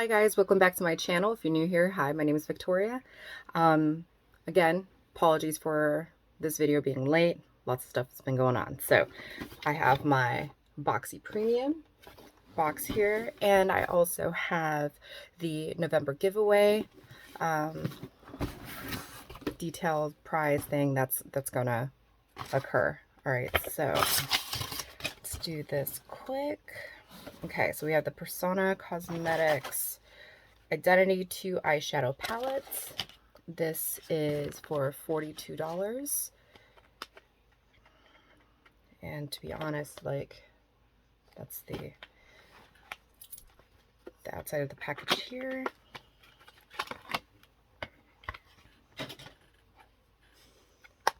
Hi guys, welcome back to my channel. If you're new here, hi, my name is Victoria. Again, apologies for this video being late. Lots of stuff has been going on. So I have my Boxy Premium box here, and I also have the November giveaway detailed prize thing that's gonna occur. All right, so let's do this quick. Okay, so we have the Persona Cosmetics Identity 2 eyeshadow palettes. This is for $42. And to be honest, like, that's the outside of the package here.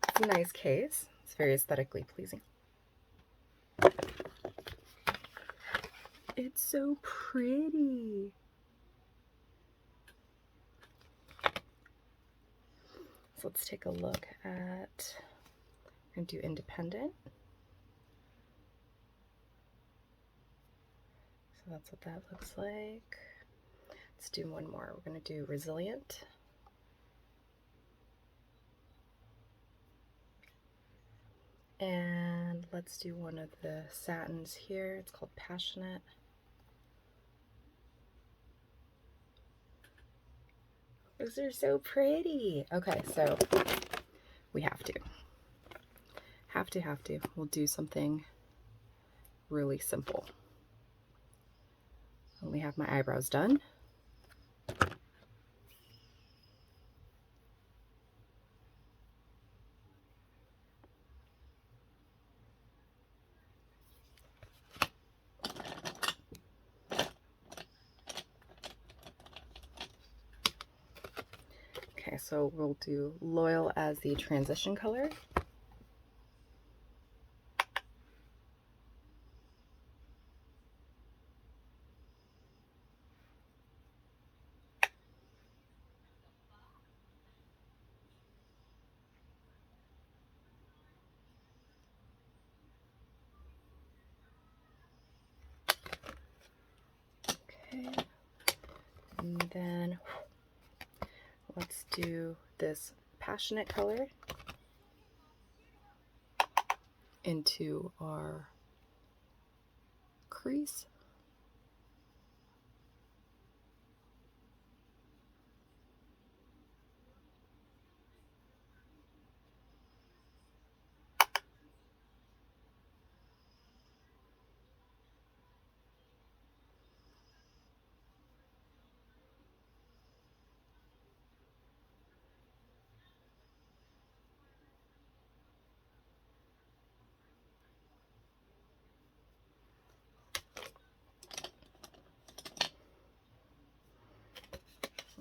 It's a nice case. It's very aesthetically pleasing. It's so pretty. So let's take a look at, I'm going to do independent. So that's what that looks like. Let's do one more. We're going to do resilient. And let's do one of the satins here. It's called Passionate. Those are so pretty. Okay, so we have to. We'll do something really simple. We have my eyebrows done. Okay, so we'll do Loyal as the transition color. Okay, and then let's do this Passionate color into our crease.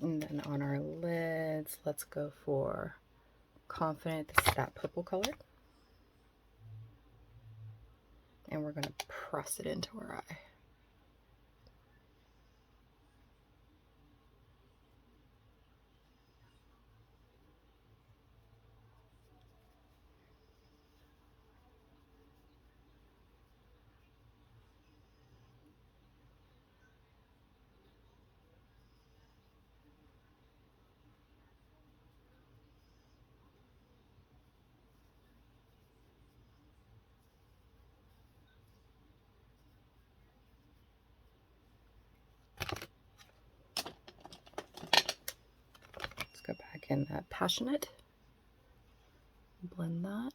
And then on our lids, let's go for Confident. This is that purple color. And we're going to press it into our eye. Let's go back in that Passionate. Blend that.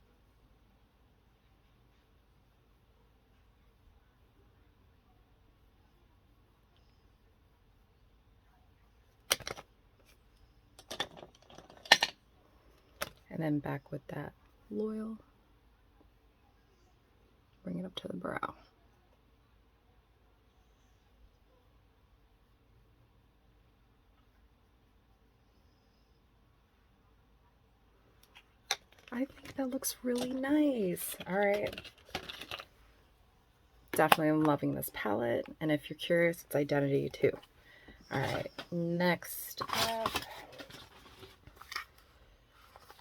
And then back with that Loyal. Bring it up to the brow. I think that looks really nice. All right. Definitely am loving this palette. And if you're curious, it's Identity 2. All right. Next up,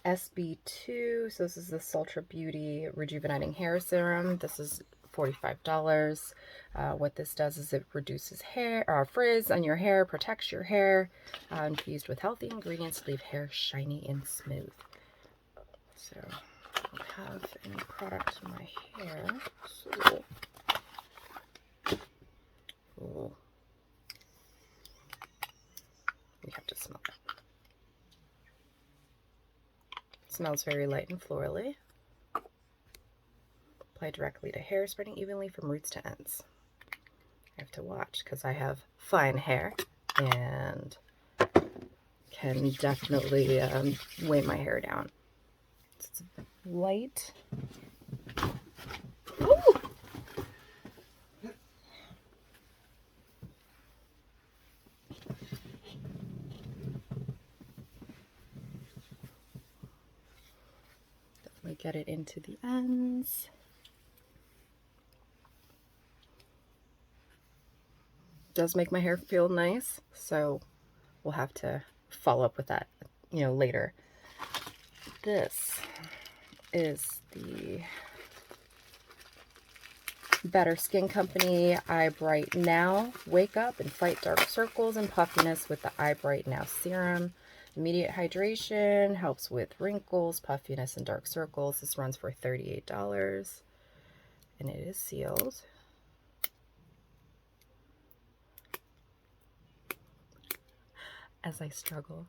SB2. So this is the Ultra Beauty Rejuvenating Hair Serum. This is $45. What this does is it reduces hair or frizz on your hair, protects your hair, infused with healthy ingredients to leave hair shiny and smooth. So I don't have any product in my hair. So, ooh, we have to smell it. It smells very light and florally. Apply directly to hair, spreading evenly from roots to ends. I have to watch because I have fine hair and can definitely weigh my hair down. It's light. Ooh. Definitely get it into the ends. Does make my hair feel nice, so we'll have to follow up with that, you know, later. This is the Better Skin Company Eye Bright Now. Wake up and fight dark circles and puffiness with the Eye Bright Now serum. Immediate hydration, helps with wrinkles, puffiness, and dark circles. This runs for $38 and it is sealed. As I struggle,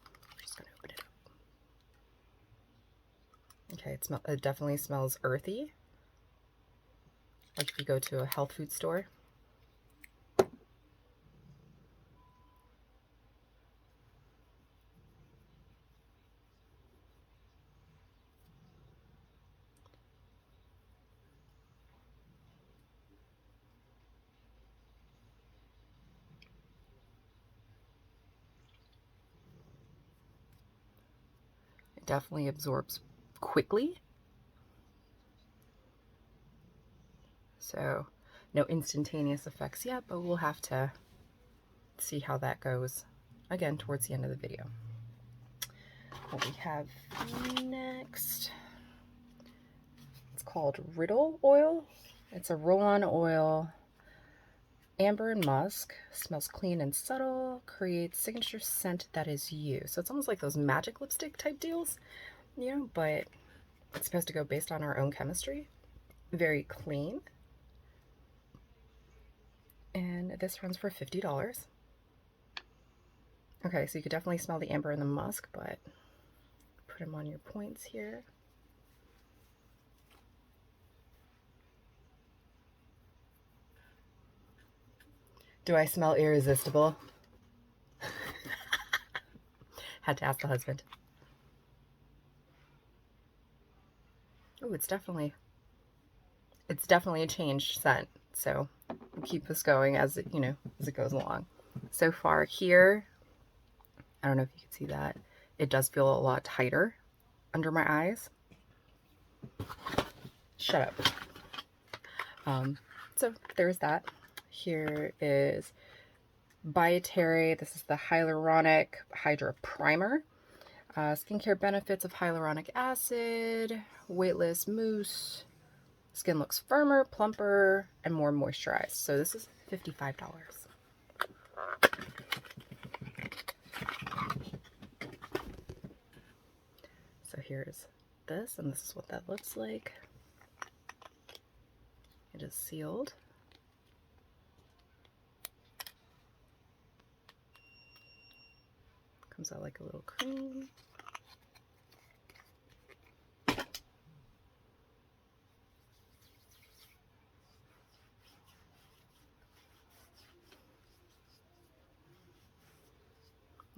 I'm just gonna open it up. Okay, it definitely smells earthy, like if you go to a health food store. It definitely absorbs quickly. So no instantaneous effects yet, but we'll have to see how that goes again towards the end of the video. What we have next, it's called Riddle Oil. It's a roll-on oil, amber and musk, smells clean and subtle, creates signature scent that is you. So it's almost like those magic lipstick type deals, you know, but it's supposed to go based on our own chemistry. Very clean. And this runs for $50. Okay, so you could definitely smell the amber and the musk, but put them on your points here. Do I smell irresistible? Had to ask the husband. Oh, it's definitely a changed scent. So we'll keep this going as it, you know, as it goes along. So far here, I don't know if you can see that, it does feel a lot tighter under my eyes. Shut up. So there's that. Here is Bioterry. This is the Hyaluronic Hydra Primer. Skincare benefits of hyaluronic acid, weightless mousse. Skin looks firmer, plumper, and more moisturized. So this is $55. So here's this, and this is what that looks like. It is sealed. Comes out like a little cream.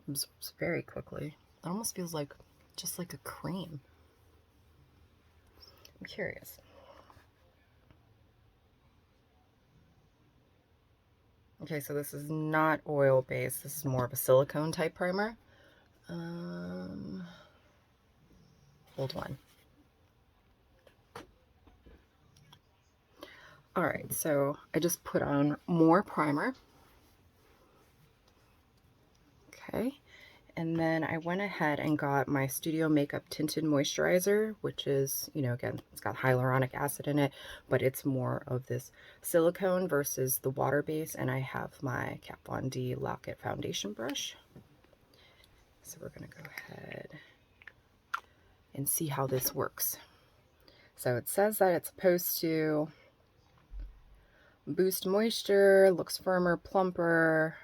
Absorbs very quickly. It almost feels like just like a cream. I'm curious. Okay, so this is not oil based. This is more of a silicone type primer. Hold on. All right, so I just put on more primer. Okay, And then I went ahead and got my Studio Makeup Tinted Moisturizer, which is, you know, again, it's got hyaluronic acid in it, but it's more of this silicone versus the water base. And I have my Kat Von D Lock-It foundation brush. So we're going to go ahead and see how this works. So it says that it's supposed to boost moisture, looks firmer, plumper,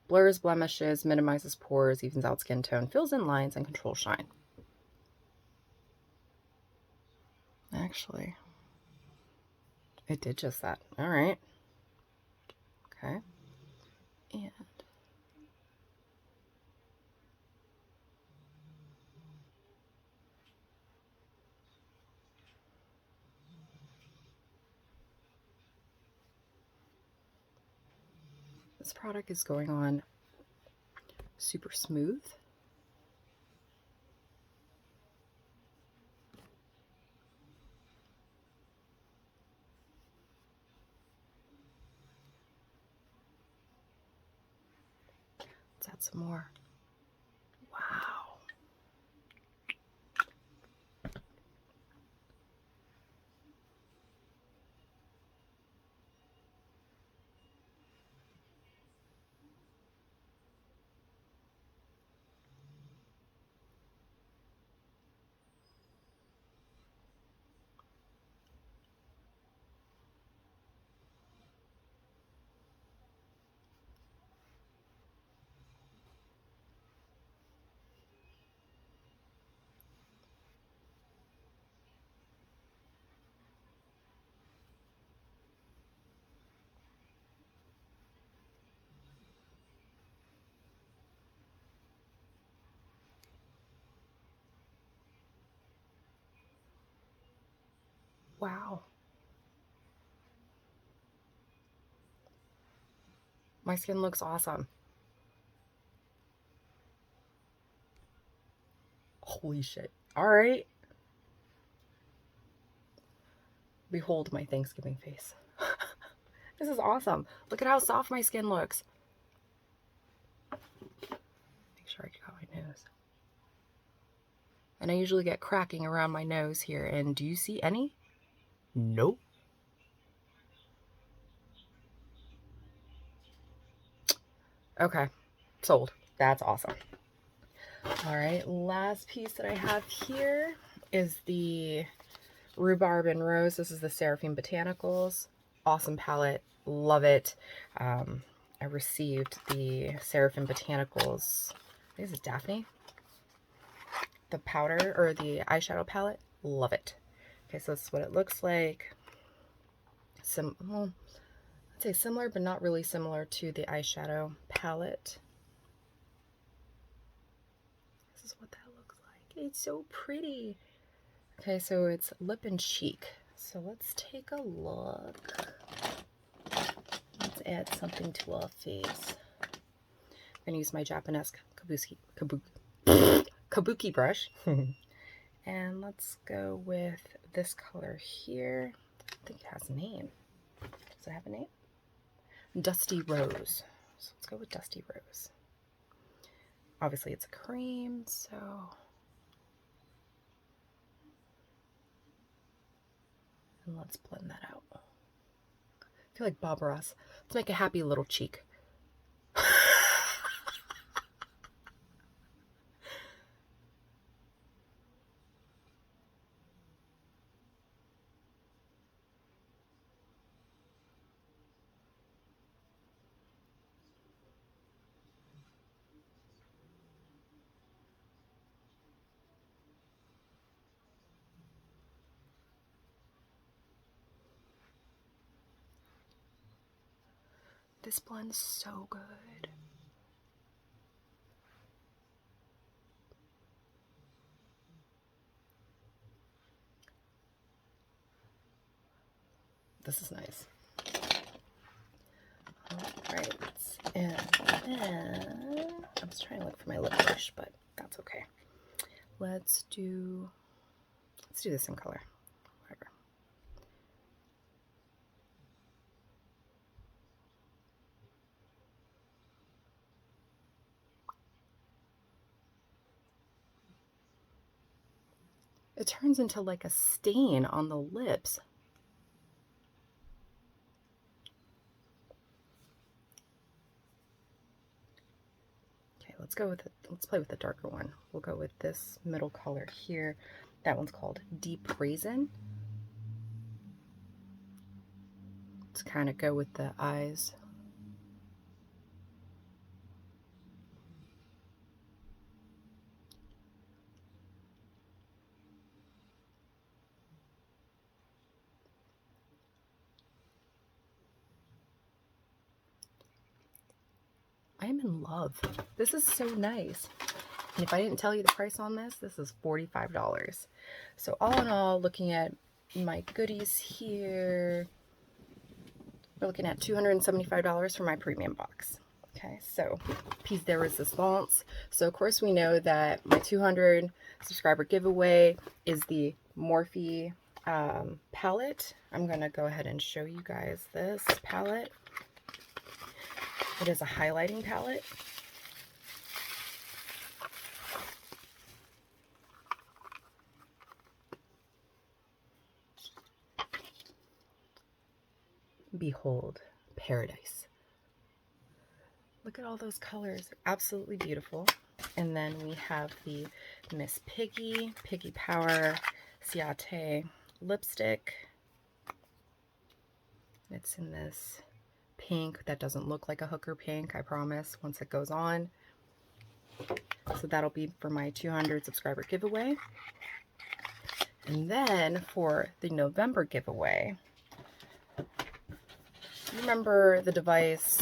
blurs blemishes, minimizes pores, evens out skin tone, fills in lines, and controls shine. Actually, it did just that. All right. Okay. And this product is going on super smooth. Let's add some more. Wow. Wow. My skin looks awesome. Holy shit. All right. Behold my Thanksgiving face. This is awesome. Look at how soft my skin looks. Make sure I got my nose. And I usually get cracking around my nose here. And do you see any? Nope. Okay. Sold. That's awesome. All right. Last piece that I have here is the Rhubarb and Rose. This is the Seraphim Botanicals. Awesome palette. Love it. I received the Seraphim Botanicals. I think it's Daphne. The powder or the eyeshadow palette. Love it. Okay, so this is what it looks like. Well, I'd say similar, but not really similar to the eyeshadow palette. This is what that looks like. It's so pretty. Okay, so it's lip and cheek. So let's take a look. Let's add something to our face. I'm going to use my Japanese kabuki brush. And let's go with this color here. I think it has a name. Does it have a name? Dusty Rose. So let's go with Dusty Rose. Obviously it's a cream, so and let's blend that out. I feel like Bob Ross. Let's make a happy little cheek. This blends so good. This is nice. All right, and then I was trying to look for my lip brush, but that's okay. Let's do this in color. Whatever. It turns into like a stain on the lips. Okay, let's go with it. Let's play with the darker one. We'll go with this middle color here. That one's called Deep Raisin. Let's kind of go with the eyes. I am in love. This is so nice. And if I didn't tell you the price on this, this is $45. So all in all, looking at my goodies here, we're looking at $275 for my premium box. Okay, so piece de resistance. So of course we know that my 200 subscriber giveaway is the Morphe palette. I'm gonna go ahead and show you guys this palette. It is a highlighting palette. Behold, paradise. Look at all those colors, absolutely beautiful. And then we have the Miss Piggy Power Ciate lipstick. It's in this pink that doesn't look like a hooker pink, I promise, once it goes on. So that'll be for my 200 subscriber giveaway. And then for the November giveaway, remember the device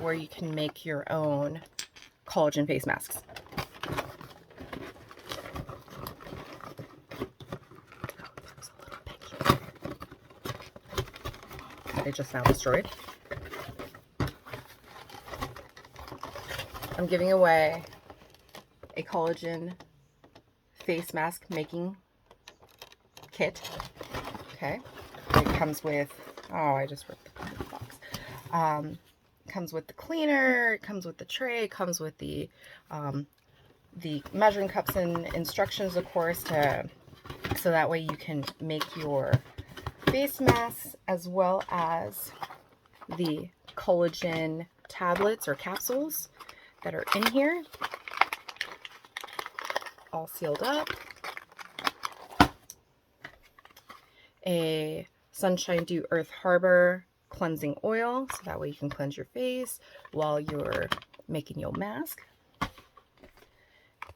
where you can make your own collagen face masks? They just now destroyed. I'm giving away a collagen face mask making kit. Okay, it comes with, oh, I just ripped the box. Comes with the cleaner, it comes with the tray, it comes with the measuring cups and instructions, of course, so that way you can make your face masks, as well as the collagen tablets or capsules that are in here, all sealed up. A Sunshine Dew Earth Harbor cleansing oil, so that way you can cleanse your face while you're making your mask.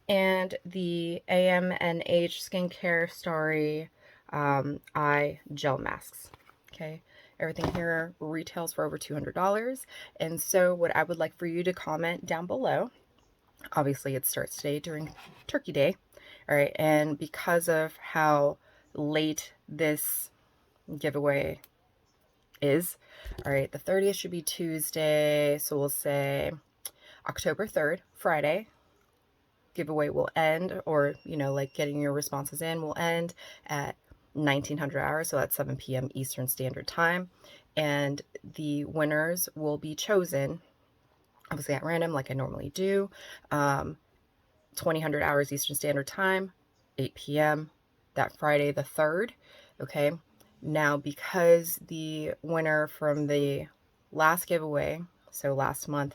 And the AMNH Skincare Starry eye gel masks. Okay, everything here retails for over $200. And so what I would like for you to comment down below, obviously it starts today during Turkey Day, all right, and because of how late this giveaway is, all right, the 30th should be Tuesday, so we'll say October 3rd, Friday, giveaway will end, or, you know, like getting your responses in will end at 1900 hours, so at 7 p.m. Eastern Standard Time, and the winners will be chosen, obviously at random, like I normally do, 2000 hours Eastern Standard Time, 8 p.m. that Friday the 3rd, okay? Now, because the winner from the last giveaway, so last month,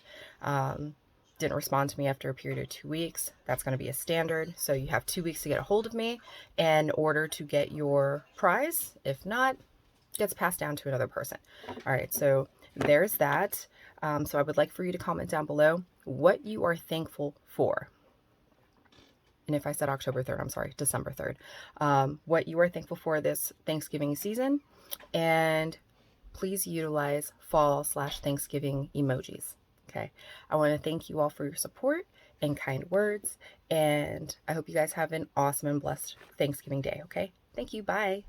didn't respond to me after a period of 2 weeks, that's going to be a standard. So you have 2 weeks to get a hold of me in order to get your prize. If not, it gets passed down to another person. All right, so there's that. So I would like for you to comment down below what you are thankful for. And if I said October 3rd, I'm sorry, December 3rd. What you are thankful for this Thanksgiving season. And please utilize fall/Thanksgiving emojis. Okay, I want to thank you all for your support and kind words, and I hope you guys have an awesome and blessed Thanksgiving day. Okay, thank you. Bye.